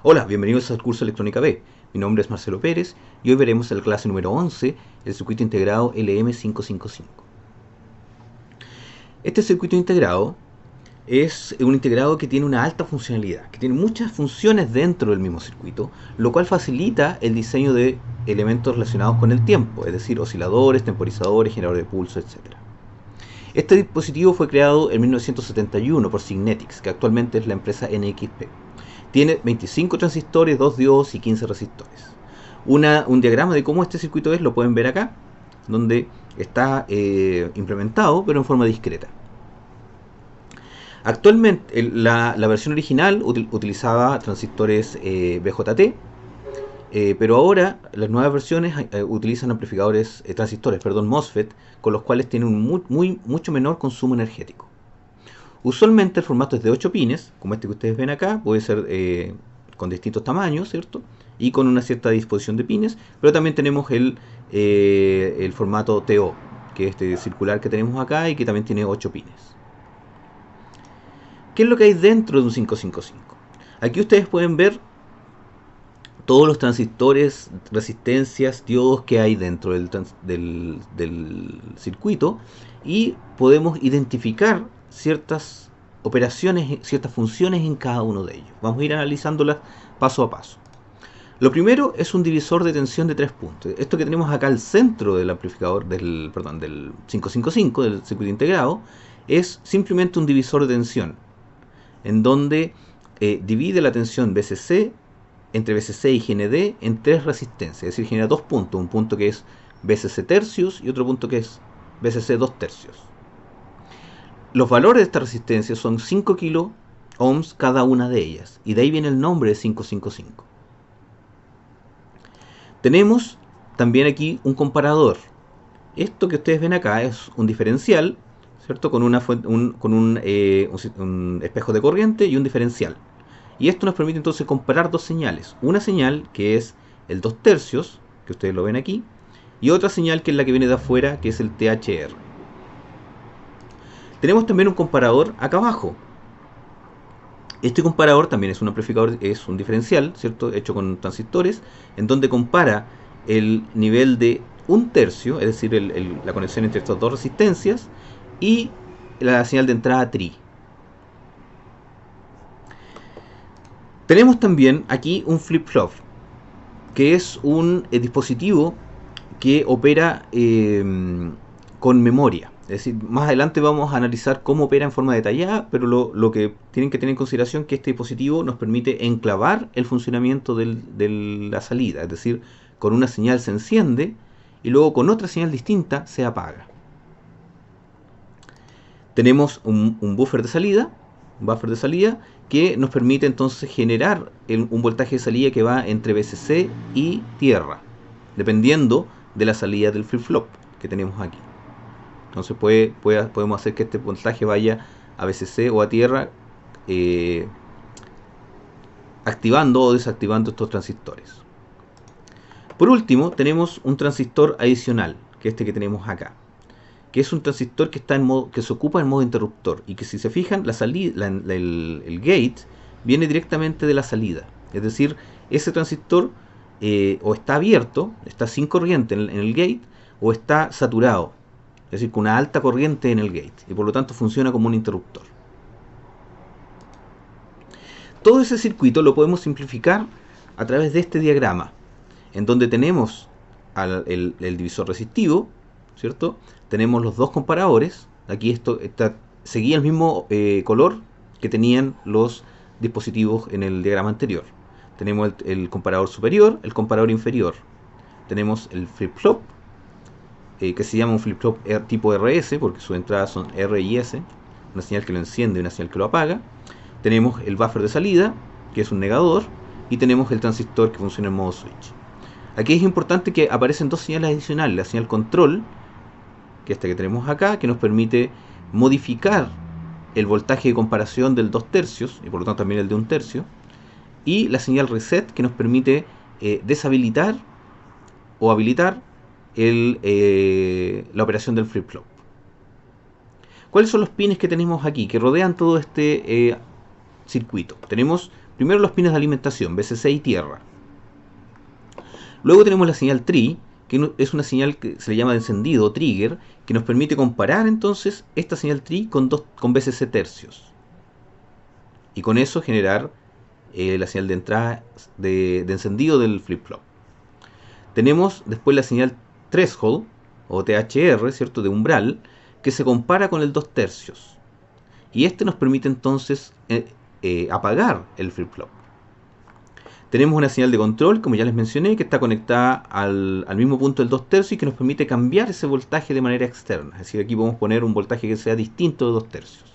Hola, bienvenidos al curso Electrónica B. Mi nombre es Marcelo Pérez y hoy veremos la clase número 11, el circuito integrado LM555. Este circuito integrado es un integrado que tiene una alta funcionalidad, que tiene muchas funciones dentro del mismo circuito, lo cual facilita el diseño de elementos relacionados con el tiempo, es decir, osciladores, temporizadores, generadores de pulso, etc. Este dispositivo fue creado en 1971 por Signetics, que actualmente es la empresa NXP. Tiene 25 transistores, 2 diodos y 15 resistores. Un diagrama de cómo este circuito es lo pueden ver acá, donde está implementado, pero en forma discreta. Actualmente, la versión original utilizaba transistores BJT, pero ahora las nuevas versiones utilizan amplificadores, MOSFET, con los cuales tienen un mucho menor consumo energético. Usualmente el formato es de 8 pines, como este que ustedes ven acá, puede ser con distintos tamaños, ¿cierto? Y con una cierta disposición de pines, pero también tenemos el formato TO, que es este circular que tenemos acá y que también tiene 8 pines. ¿Qué es lo que hay dentro de un 555? Aquí ustedes pueden ver todos los transistores, resistencias, diodos que hay dentro del circuito y podemos identificar ciertas operaciones, ciertas funciones en cada uno de ellos. Vamos a ir analizándolas paso a paso. Lo primero es un divisor de tensión de 3 puntos. Esto que tenemos acá al centro del amplificador del 555, del circuito integrado, es simplemente un divisor de tensión, en donde divide la tensión VCC entre VCC y GND en 3 resistencias, es decir, genera 2 puntos, un punto que es VCC tercios y otro punto que es VCC 2 tercios. Los valores de esta resistencia son 5 kilo ohms cada una de ellas, y de ahí viene el nombre de 555. Tenemos también aquí un comparador. Esto que ustedes ven acá es un diferencial, ¿cierto? Con un espejo de corriente y un diferencial. Y esto nos permite entonces comparar dos señales. Una señal que es el 2 tercios, que ustedes lo ven aquí, y otra señal que es la que viene de afuera, que es el THR. Tenemos también un comparador acá abajo. Este comparador también es un amplificador, es un diferencial, ¿cierto? Hecho con transistores, en donde compara el nivel de 1 tercio, es decir, la conexión entre estas dos resistencias, y la señal de entrada tri. Tenemos también aquí un flip-flop, que es un dispositivo que opera con memoria. Es decir, más adelante vamos a analizar cómo opera en forma detallada, pero lo que tienen que tener en consideración es que este dispositivo nos permite enclavar el funcionamiento de la salida. Es decir, con una señal se enciende y luego con otra señal distinta se apaga. Tenemos un buffer de salida, que nos permite entonces generar un voltaje de salida que va entre VCC y tierra, dependiendo de la salida del flip-flop que tenemos aquí. Entonces podemos hacer que este voltaje vaya a VCC o a tierra, activando o desactivando estos transistores. Por último, tenemos un transistor adicional, que es este que tenemos acá, que es un transistor que se ocupa en modo interruptor, y que, si se fijan, el gate viene directamente de la salida. Es decir, ese transistor o está abierto, está sin corriente en el gate, o está saturado, es decir, con una alta corriente en el gate, y por lo tanto funciona como un interruptor. Todo ese circuito lo podemos simplificar a través de este diagrama, en donde tenemos el divisor resistivo, ¿cierto? Tenemos los dos comparadores. Aquí seguía el mismo color que tenían los dispositivos en el diagrama anterior. Tenemos el comparador superior, el comparador inferior. Tenemos el flip-flop, que se llama un flip-flop tipo RS, porque sus entradas son R y S, una señal que lo enciende y una señal que lo apaga. Tenemos el buffer de salida, que es un negador, y tenemos el transistor que funciona en modo switch. Aquí es importante que aparecen dos señales adicionales: la señal control, que es esta que tenemos acá, que nos permite modificar el voltaje de comparación del 2 tercios, y por lo tanto también el de 1 tercio, y la señal reset, que nos permite deshabilitar o habilitar la operación del flip-flop. ¿Cuáles son los pines que tenemos aquí, que rodean todo este circuito? Tenemos Primero los pines de alimentación, VCC y tierra. Luego tenemos la señal TRI, que es una señal que se le llama de encendido, trigger, que nos permite comparar entonces esta señal TRI con VCC tercios. Y con eso generar la señal de entrada de encendido del flip-flop. Tenemos después la señal threshold, o THR, ¿cierto?, de umbral, que se compara con el 2 tercios. Y este nos permite entonces apagar el flip-flop. Tenemos una señal de control, como ya les mencioné, que está conectada al mismo punto del 2 tercios y que nos permite cambiar ese voltaje de manera externa. Es decir, aquí podemos poner un voltaje que sea distinto de 2 tercios.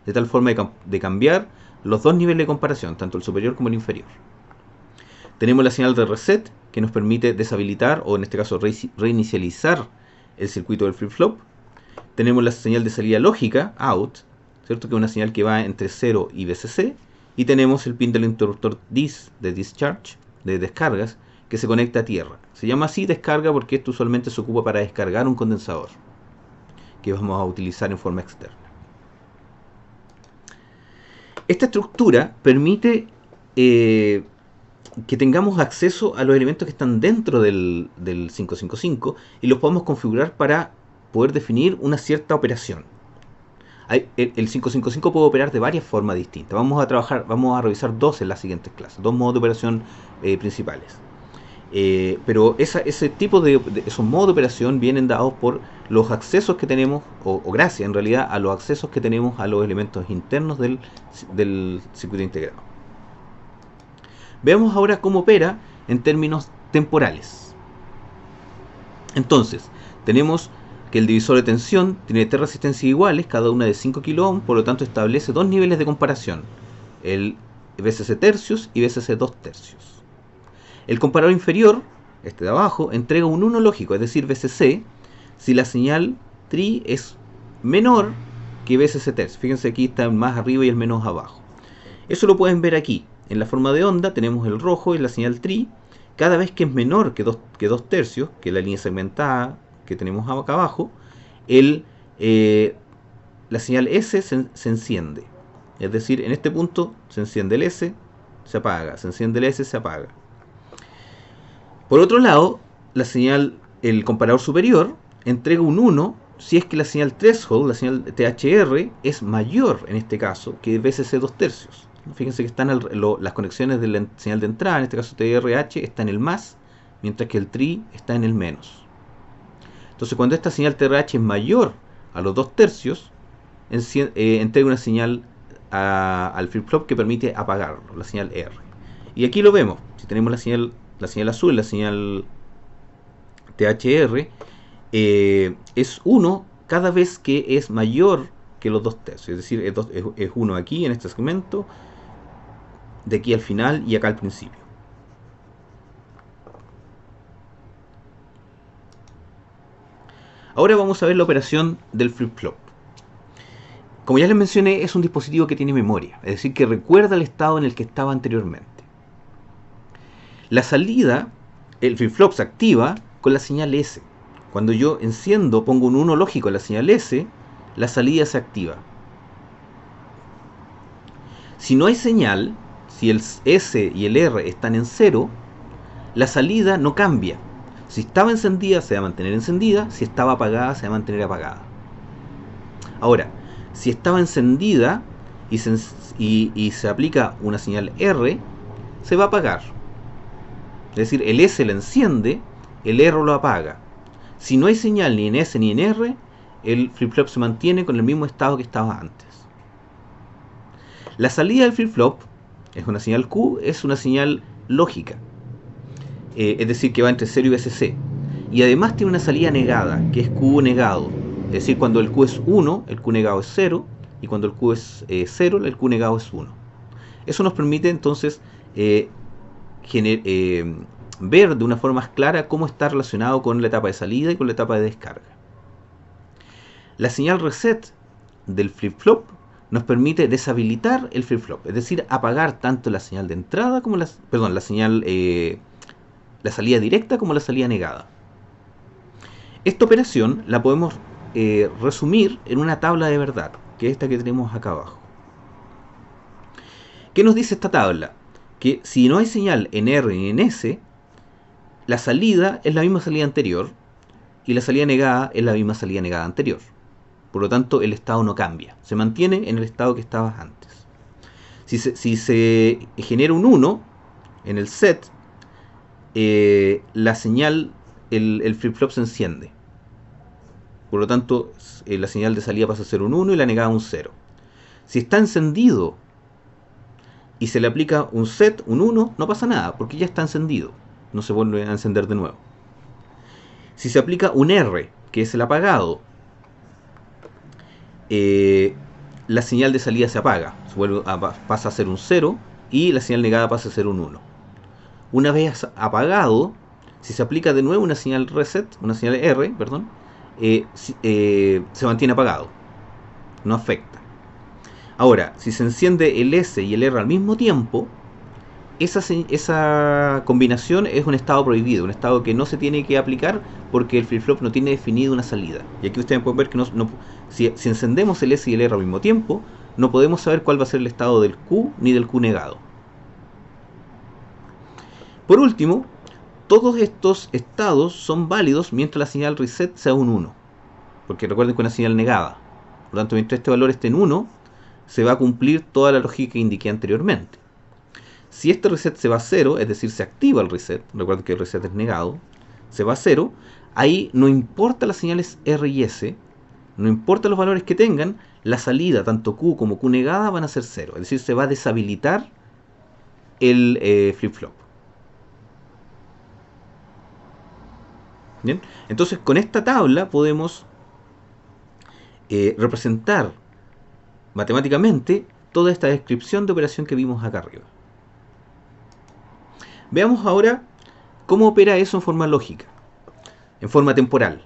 De tal forma de cambiar los dos niveles de comparación, tanto el superior como el inferior. Tenemos la señal de reset, que nos permite deshabilitar, o en este caso reinicializar el circuito del flip-flop. Tenemos la señal de salida lógica, out, ¿cierto?, que es una señal que va entre 0 y VCC. Y tenemos el pin del interruptor dis, de discharge, de descargas, que se conecta a tierra. Se llama así descarga porque esto usualmente se ocupa para descargar un condensador, que vamos a utilizar en forma externa. Esta estructura permite que tengamos acceso a los elementos que están dentro del 555 y los podemos configurar para poder definir una cierta operación. El 555 puede operar de varias formas distintas. Vamos a revisar dos en las siguientes clases, dos modos de operación principales. Pero ese tipo esos modos de operación vienen dados por los accesos que tenemos, o gracias en realidad a los accesos que tenemos a los elementos internos del circuito integrado. Veamos ahora cómo opera en términos temporales. Entonces, tenemos que el divisor de tensión tiene tres resistencias iguales, cada una de 5 kΩ, por lo tanto establece dos niveles de comparación, el VCC tercios y VCC 2 tercios. El comparador inferior, este de abajo, entrega un 1 lógico, es decir, VCC, si la señal TRI es menor que VCC tercios. Fíjense, aquí está el más arriba y el menos abajo. Eso lo pueden ver aquí. En la forma de onda tenemos el rojo y la señal TRI. Cada vez que es menor que 2 tercios, que es la línea segmentada que tenemos acá abajo, la señal S se enciende. Es decir, en este punto se enciende el S, se apaga, se enciende el S, se apaga. Por otro lado, el comparador superior entrega un 1 si es que la señal threshold, la señal THR, es mayor en este caso que VCC 2 tercios. Fíjense que están las conexiones de la señal de entrada, en este caso TRH, está en el más, mientras que el TRI está en el menos. Entonces, cuando esta señal TRH es mayor a los 2 tercios, entrega una señal al flip-flop que permite apagarlo, la señal R. Y aquí lo vemos. Si tenemos la señal azul, la señal THR, es 1 cada vez que es mayor que los 2 tercios. Es decir, es 1 aquí en este segmento, de aquí al final y acá al principio. Ahora vamos a ver la operación del flip-flop. Como ya les mencioné, es un dispositivo que tiene memoria, es decir, que recuerda el estado en el que estaba anteriormente. La salida, el flip-flop se activa con la señal S. Cuando yo enciendo, pongo un 1 lógico en la señal S, la salida se activa. Si no hay señal, si el S y el R están en 0, la salida no cambia. Si estaba encendida, se va a mantener encendida. Si estaba apagada, se va a mantener apagada. Ahora, si estaba encendida y se aplica una señal R, se va a apagar. Es decir, el S la enciende, el R lo apaga. Si no hay señal ni en S ni en R, el flip-flop se mantiene con el mismo estado que estaba antes. La salida del flip-flop es una señal Q, es una señal lógica. Es decir, que va entre 0 y VCC. Y además tiene una salida negada, que es Q negado. Es decir, cuando el Q es 1, el Q negado es 0. Y cuando el Q es 0, el Q negado es 1. Eso nos permite entonces ver de una forma más clara cómo está relacionado con la etapa de salida y con la etapa de descarga. La señal reset del flip-flop nos permite deshabilitar el flip-flop, es decir, apagar tanto la señal de entrada como la salida directa como la salida negada. Esta operación la podemos resumir en una tabla de verdad, que es esta que tenemos acá abajo. ¿Qué nos dice esta tabla? que si no hay señal en R ni en S, la salida es la misma salida anterior y la salida negada es la misma salida negada anterior. Por lo tanto, el estado no cambia, se mantiene en el estado que estabas antes. Si se genera un 1 en el set, la señal, el flip-flop se enciende. Por lo tanto, la señal de salida pasa a ser un 1 y la negada un 0. Si está encendido y se le aplica un set, un 1, no pasa nada, porque ya está encendido. No se vuelve a encender de nuevo. Si se aplica un R, que es el apagado, la señal de salida se apaga, pasa a ser un 0 y la señal negada pasa a ser un 1. Una vez apagado, si se aplica de nuevo una señal reset, una señal R, perdón, se mantiene apagado, no afecta. Ahora, si se enciende el S y el R al mismo tiempo, esa combinación es un estado prohibido, un estado que no se tiene que aplicar porque el flip-flop no tiene definido una salida. Y aquí ustedes pueden ver que si encendemos el S y el R al mismo tiempo, no podemos saber cuál va a ser el estado del Q ni del Q negado. Por último, todos estos estados son válidos mientras la señal reset sea un 1. Porque recuerden que es una señal negada. Por lo tanto, mientras este valor esté en 1, se va a cumplir toda la lógica que indiqué anteriormente. Si este reset se va a 0, es decir, se activa el reset, recuerden que el reset es negado, se va a 0, ahí no importa las señales R y S, no importa los valores que tengan, la salida, tanto Q como Q negada, van a ser 0. Es decir, se va a deshabilitar el flip-flop. ¿Bien? Entonces, con esta tabla podemos representar matemáticamente toda esta descripción de operación que vimos acá arriba. Veamos ahora cómo opera eso en forma lógica, en forma temporal.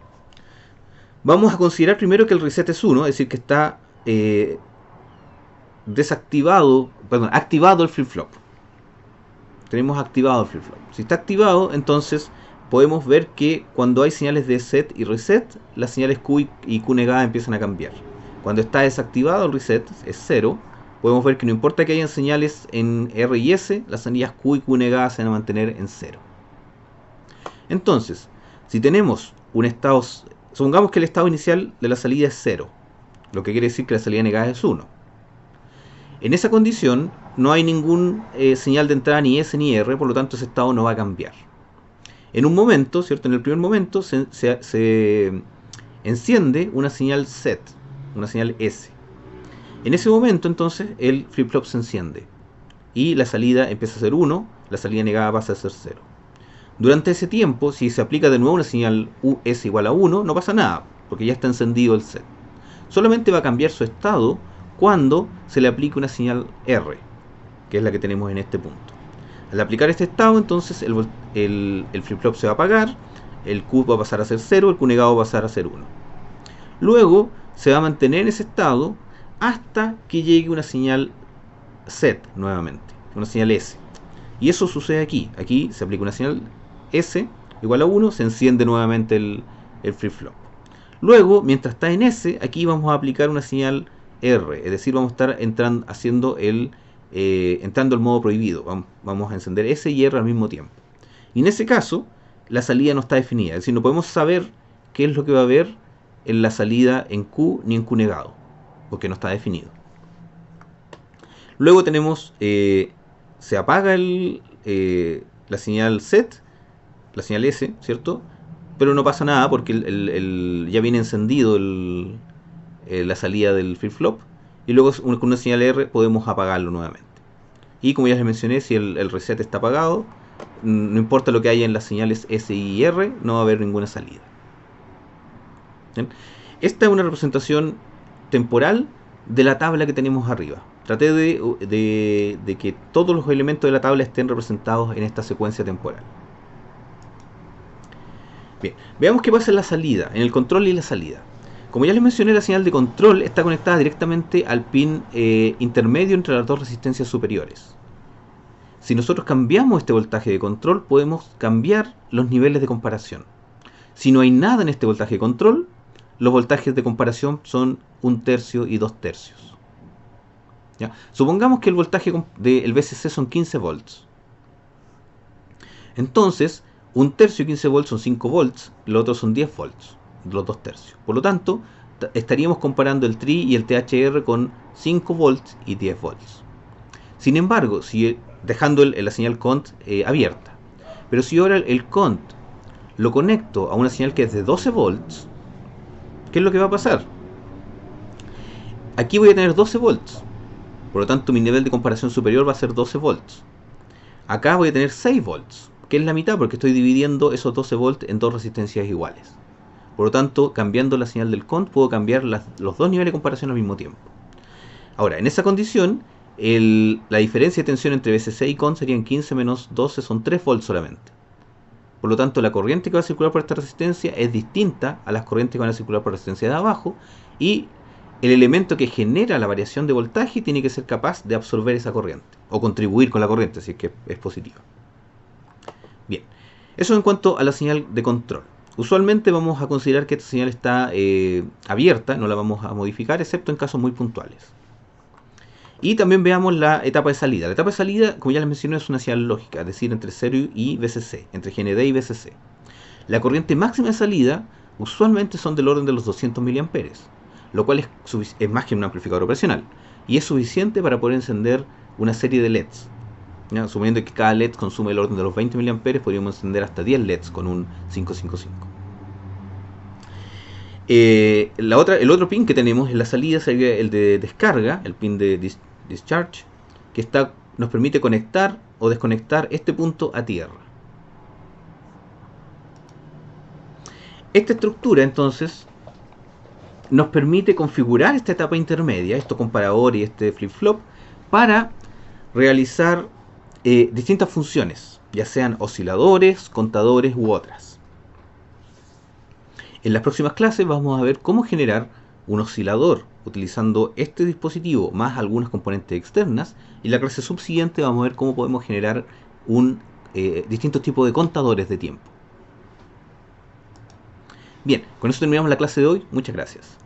Vamos a considerar primero que el reset es 1, es decir, que está activado el flip-flop. Tenemos activado el flip-flop. Si está activado, entonces podemos ver que cuando hay señales de set y reset, las señales Q y Q negada empiezan a cambiar. Cuando está desactivado el reset, es 0, podemos ver que no importa que hayan señales en R y S, las señales Q y Q negada se van a mantener en 0. Entonces, si tenemos un estado, supongamos que el estado inicial de la salida es 0, lo que quiere decir que la salida negada es 1. En esa condición no hay ningún señal de entrada ni S ni R, por lo tanto ese estado no va a cambiar. En un momento, ¿cierto? En el primer momento se enciende una señal set, una señal S. En ese momento entonces el flip-flop se enciende y la salida empieza a ser 1, la salida negada pasa a ser 0. Durante ese tiempo, si se aplica de nuevo una señal S igual a 1, no pasa nada, porque ya está encendido el set. Solamente va a cambiar su estado cuando se le aplique una señal R, que es la que tenemos en este punto. Al aplicar este estado, entonces el flip-flop se va a apagar, el Q va a pasar a ser 0, el Q negado va a pasar a ser 1. Luego se va a mantener en ese estado hasta que llegue una señal set nuevamente, una señal S. Y eso sucede aquí. Aquí se aplica una señal S igual a 1, se enciende nuevamente el flip-flop. Luego, mientras está en S, aquí vamos a aplicar una señal R, es decir, vamos a estar entrando al modo prohibido. Vamos a encender S y R al mismo tiempo. Y en ese caso, la salida no está definida, es decir, no podemos saber qué es lo que va a haber en la salida en Q ni en Q negado, porque no está definido. Luego tenemos, se apaga la señal set, la señal S, ¿cierto? Pero no pasa nada porque ya viene encendido la salida del flip-flop. Y luego con una señal R podemos apagarlo nuevamente. Y como ya les mencioné, si el reset está apagado, no importa lo que haya en las señales S y R, no va a haber ninguna salida. ¿Bien? Esta es una representación temporal de la tabla que tenemos arriba. Traté de que todos los elementos de la tabla estén representados en esta secuencia temporal. Bien, veamos qué pasa en la salida, en el control y la salida. Como ya les mencioné, la señal de control está conectada directamente al pin intermedio entre las dos resistencias superiores. Si nosotros cambiamos este voltaje de control, podemos cambiar los niveles de comparación. Si no hay nada en este voltaje de control, los voltajes de comparación son 1/3 y 2/3. ¿Ya? Supongamos que el voltaje del VCC son 15 volts. Entonces, un tercio de 15 volts son 5 volts, los otros son 10 volts, los 2 tercios. Por lo tanto, estaríamos comparando el TRI y el THR con 5 volts y 10 volts. Sin embargo, si dejando la señal cont abierta, pero si ahora el cont lo conecto a una señal que es de 12 volts, ¿qué es lo que va a pasar? Aquí voy a tener 12 volts, por lo tanto mi nivel de comparación superior va a ser 12 volts. Acá voy a tener 6 volts, que es la mitad porque estoy dividiendo esos 12 volts en dos resistencias iguales. Por lo tanto, cambiando la señal del cont puedo cambiar los dos niveles de comparación al mismo tiempo. Ahora, en esa condición, la diferencia de tensión entre VCC y cont serían 15 menos 12, son 3 volts solamente. Por lo tanto, la corriente que va a circular por esta resistencia es distinta a las corrientes que van a circular por la resistencia de abajo, y el elemento que genera la variación de voltaje tiene que ser capaz de absorber esa corriente, o contribuir con la corriente, si es que es positiva. Bien, eso en cuanto a la señal de control. Usualmente vamos a considerar que esta señal está abierta, no la vamos a modificar, excepto en casos muy puntuales. Y también veamos la etapa de salida. La etapa de salida, como ya les mencioné, es una señal lógica, es decir, entre 0 y VCC, entre GND y VCC. La corriente máxima de salida usualmente son del orden de los 200 mA, lo cual es más que un amplificador operacional, y es suficiente para poder encender una serie de LEDs. ¿Ya? Suponiendo que cada LED consume el orden de los 20 mA, podríamos encender hasta 10 LEDs con un 555. El otro pin que tenemos en la salida sería el de descarga, el pin de discharge, que nos permite conectar o desconectar este punto a tierra. Esta estructura entonces nos permite configurar esta etapa intermedia, este comparador y este flip-flop, para realizar distintas funciones, ya sean osciladores, contadores u otras. En las próximas clases vamos a ver cómo generar un oscilador utilizando este dispositivo más algunas componentes externas, y en la clase subsiguiente vamos a ver cómo podemos generar distintos tipos de contadores de tiempo. Bien, con eso terminamos la clase de hoy. Muchas gracias.